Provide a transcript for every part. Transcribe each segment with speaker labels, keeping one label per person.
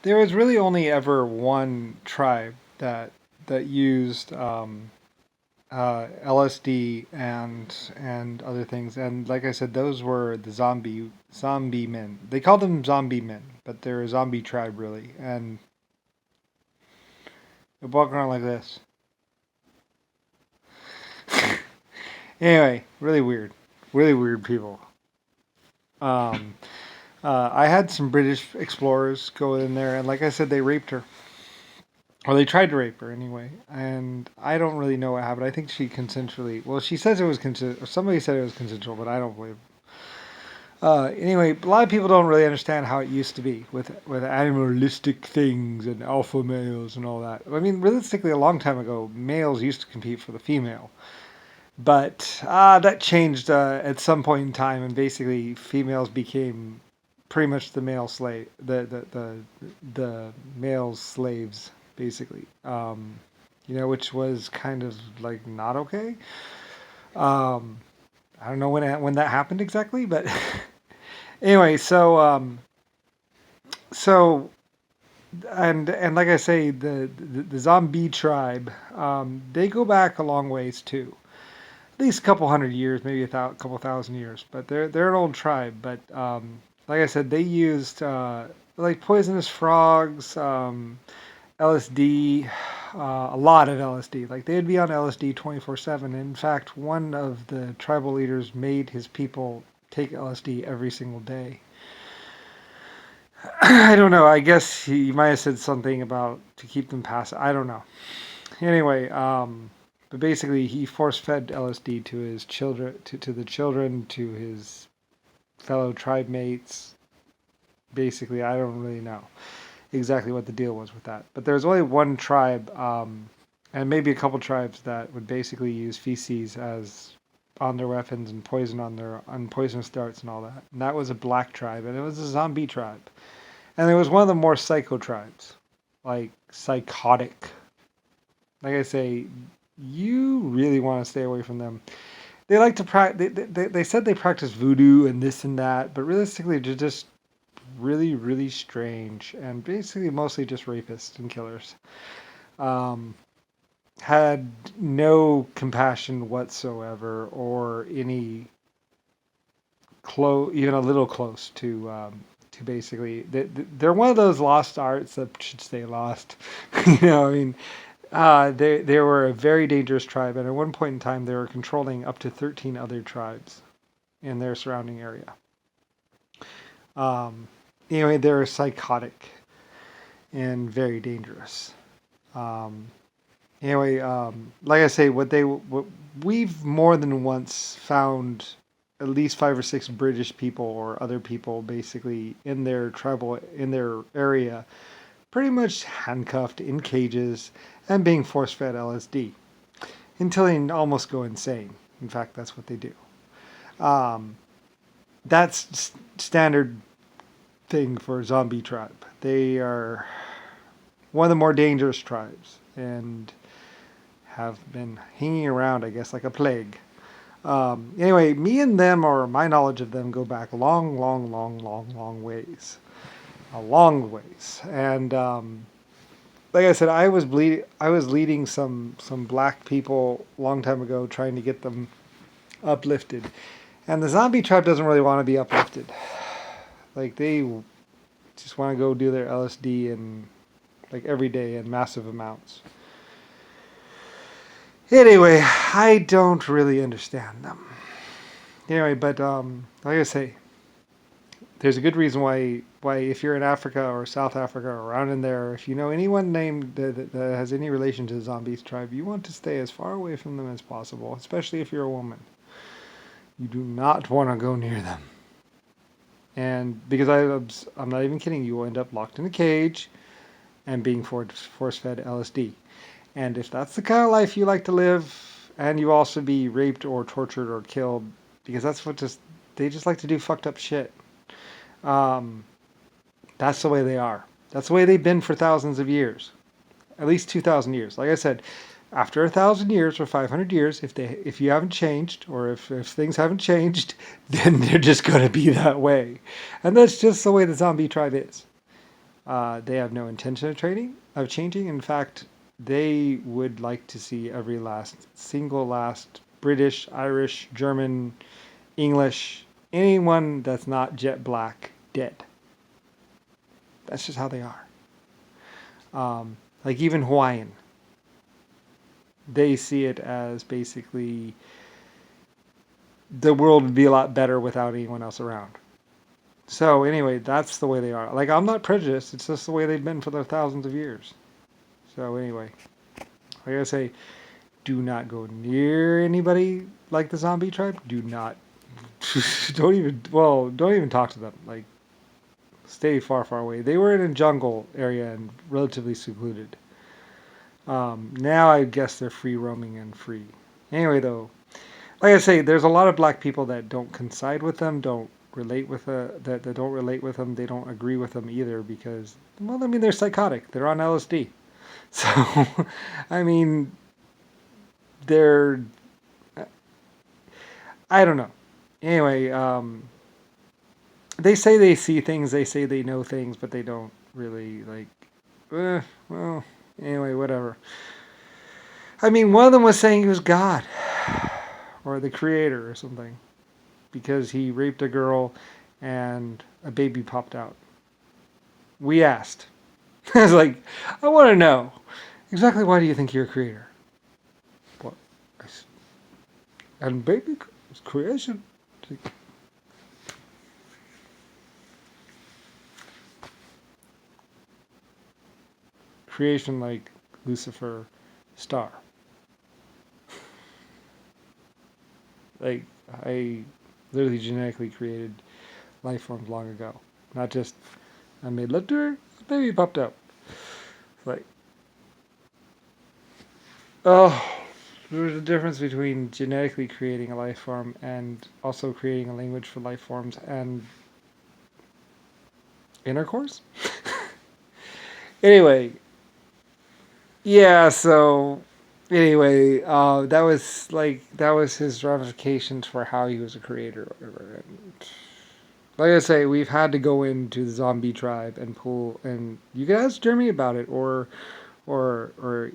Speaker 1: There was really only ever one tribe that used LSD and other things, and like I said, those were the zombie men. They called them zombie men, but they're a zombie tribe really, and they walk around like this. Anyway, really weird people. Um, I had some British explorers go in there, and like I said, they raped her. Or they tried to rape her anyway, and I don't really know what happened. I think she consensually. Well, she says it was consensual. Somebody said it was consensual, but I don't believe. Anyway, a lot of people don't really understand how it used to be with animalistic things and alpha males and all that. I mean, realistically, a long time ago, males used to compete for the female, but that changed at some point in time, and basically, females became pretty much the male slave, the male slaves, basically. Which was kind of like not okay. Um, I don't know when that happened exactly, but anyway, so and like I say, the zombie tribe, they go back a long ways too. At least a couple hundred years, maybe couple thousand years. But they're an old tribe. But like I said, they used like poisonous frogs, LSD, a lot of LSD. Like they'd be on LSD 24/7. In fact, one of the tribal leaders made his people take LSD every single day. I don't know. I guess he might have said something about to keep them passive. I don't know. Anyway, but basically he force fed LSD to his children, to the children, to his fellow tribe mates. Basically, I don't really know exactly what the deal was with that. But there's only one tribe, and maybe a couple tribes that would basically use feces as on their weapons and poisonous darts and all that. And that was a black tribe, and it was a zombie tribe, and it was one of the more psycho tribes, like psychotic. Like I say, you really want to stay away from them. They like to practice. They said they practice voodoo and this and that, but realistically, they're just really strange and basically mostly just rapists and killers. Um, had no compassion whatsoever or any even a little close to basically. They're one of those lost arts that should stay lost. I mean, they were a very dangerous tribe, and at one point in time, they were controlling up to 13 other tribes in their surrounding area. Um, anyway, they're psychotic and very dangerous. Um, anyway, like I say, what we've more than once found at least 5 or 6 British people or other people basically in their area, pretty much handcuffed in cages and being force fed LSD until they almost go insane. In fact, that's what they do. Um, that's standard thing for zombie tribe. They are one of the more dangerous tribes and have been hanging around, I guess, like a plague. Anyway, me and them, or my knowledge of them, go back long ways, a long ways. And like I said, I was leading some black people a long time ago, trying to get them uplifted. And the zombie tribe doesn't really want to be uplifted. Like they just want to go do their LSD and like every day in massive amounts. Anyway, I don't really understand them. Anyway, but like I say, there's a good reason why if you're in Africa or South Africa or around in there, if you know anyone named that has any relation to the zombies tribe, you want to stay as far away from them as possible, especially if you're a woman. You do not want to go near them. And because I'm not even kidding, you will end up locked in a cage and being force fed LSD. And if that's the kind of life you like to live, and you also be raped or tortured or killed, because that's what they just like to do fucked up shit. Um, that's the way they are. That's the way they've been for thousands of years, at least 2,000 years. Like I said, after 1,000 years or 500 years, if you haven't changed or if things haven't changed, then they're just going to be that way, and that's just the way the zombie tribe is. They have no intention of changing. In fact, they would like to see every last British, Irish, German, English, anyone that's not jet black dead. That's just how they are. Like even Hawaiian, they see it as basically the world would be a lot better without anyone else around. So anyway, that's the way they are. Like I'm not prejudiced. It's just the way they've been for their thousands of years. So anyway, like I say, do not go near anybody like the zombie tribe. Do not. Don't even talk to them. Like stay far, far away. They were in a jungle area and relatively secluded. Now I guess they're free roaming and free. Anyway, though, like I say, there's a lot of black people that don't coincide with them, don't relate with that don't relate with them. They don't agree with them either because, well, I mean, they're psychotic. They're on LSD. So, I mean, they're, I don't know. Anyway, they say they see things, they say they know things, but they don't really like. Well, anyway, whatever. I mean, one of them was saying he was God or the creator or something because he raped a girl and a baby popped out. We asked. I was like, I want to know exactly why do you think you're a creator? What? And baby is creation. Creation like Lucifer star. Like I literally genetically created life forms long ago. Not just I made litter, baby popped out. Like oh, there's a difference between genetically creating a life form and also creating a language for life forms and intercourse. Anyway, yeah, so anyway, that was his ramifications for how he was a creator or whatever. And like I say, we've had to go into the zombie tribe and pull, and you can ask Jeremy about it, or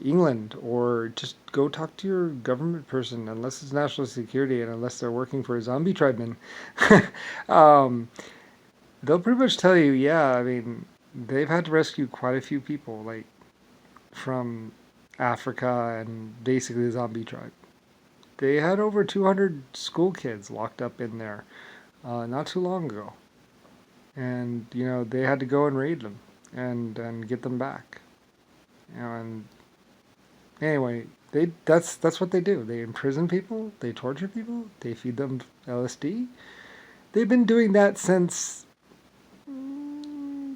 Speaker 1: England, or just go talk to your government person, unless it's national security and unless they're working for a zombie tribeman. um, they'll pretty much tell you, yeah, I mean, they've had to rescue quite a few people, like from Africa and basically the zombie tribe. They had over 200 school kids locked up in there not too long ago. And, you know, they had to go and raid them and get them back. And anyway, that's what they do. They imprison people, they torture people, they feed them LSD. They've been doing that since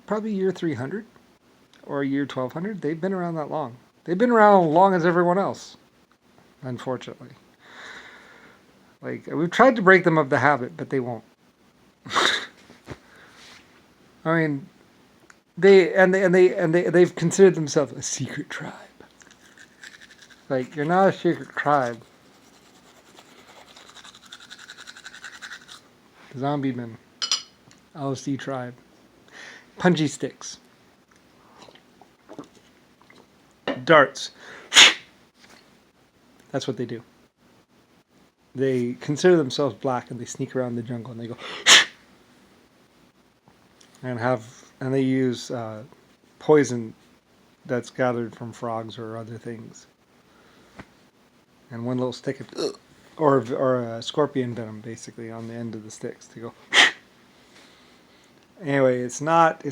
Speaker 1: probably year 300 or year 1200. They've been around that long. They've been around as long as everyone else, unfortunately. Like we've tried to break them of the habit, but they won't. I mean, they've considered themselves a secret tribe. Like you're not a secret tribe. Zombie men, LSD tribe, punchy sticks, darts. That's what they do. They consider themselves black and they sneak around the jungle and they go and they use poison that's gathered from frogs or other things. And one little stick of, or a scorpion venom basically on the end of the sticks to go. Anyway, it's not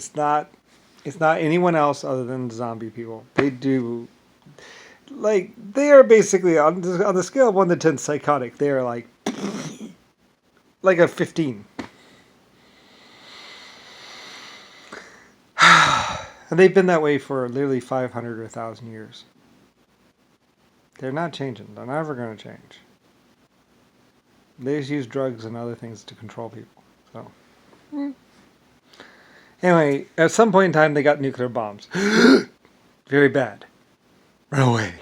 Speaker 1: anyone else other than the zombie people. They do like they are basically on the scale of 1 to 10 psychotic. They are like a 15. And they've been that way for literally 500 or 1,000 years. They're not changing. They're never going to change. They just use drugs and other things to control people. So, anyway, at some point in time, they got nuclear bombs. Very bad. Run away.